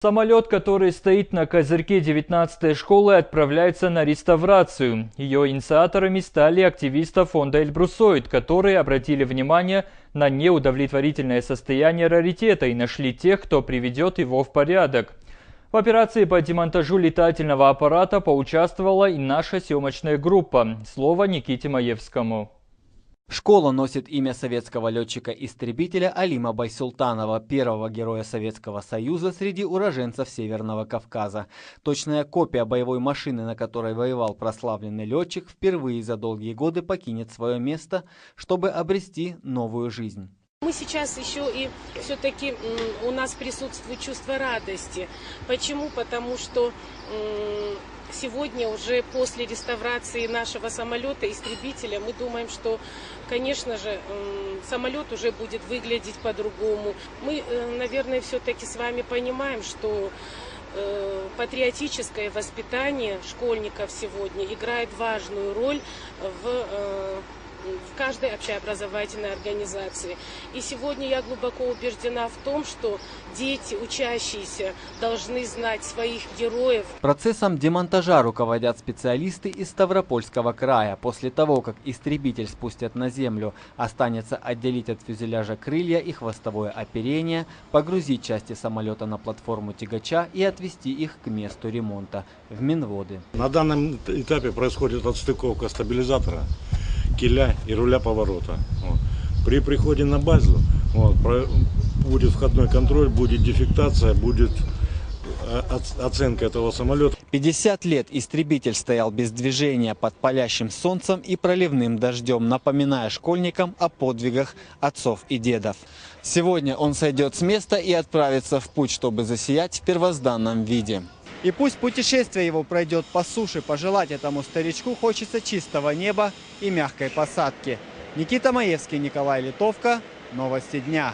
Самолет, который стоит на козырьке 19-й школы, отправляется на реставрацию. Ее инициаторами стали активисты фонда «Эльбрусоид», которые обратили внимание на неудовлетворительное состояние раритета и нашли тех, кто приведет его в порядок. В операции по демонтажу летательного аппарата поучаствовала и наша съемочная группа. Слово Никите Маевскому. Школа носит имя советского летчика-истребителя Алима Байсултанова, первого героя Советского Союза среди уроженцев Северного Кавказа. Точная копия боевой машины, на которой воевал прославленный летчик, впервые за долгие годы покинет свое место, чтобы обрести новую жизнь. Мы сейчас еще и все-таки у нас присутствует чувство радости. Почему? Потому что сегодня уже после реставрации нашего самолета-истребителя мы думаем, что, конечно же, самолет уже будет выглядеть по-другому. Мы, наверное, все-таки с вами понимаем, что патриотическое воспитание школьников сегодня играет важную роль в каждой общеобразовательной организации. И сегодня я глубоко убеждена в том, что дети, учащиеся, должны знать своих героев. Процессом демонтажа руководят специалисты из Ставропольского края. После того, как истребитель спустят на землю, останется отделить от фюзеляжа крылья и хвостовое оперение, погрузить части самолета на платформу тягача и отвезти их к месту ремонта в Минводы. На данном этапе происходит отстыковка стабилизатора, киля и руля поворота. При приходе на базу будет входной контроль, будет дефектация, будет оценка этого самолета. 50 лет истребитель стоял без движения под палящим солнцем и проливным дождем, напоминая школьникам о подвигах отцов и дедов. Сегодня он сойдет с места и отправится в путь, чтобы засиять в первозданном виде. И пусть путешествие его пройдет по суше, пожелать этому старичку хочется чистого неба и мягкой посадки. Никита Маевский, Николай Литовка. Новости дня.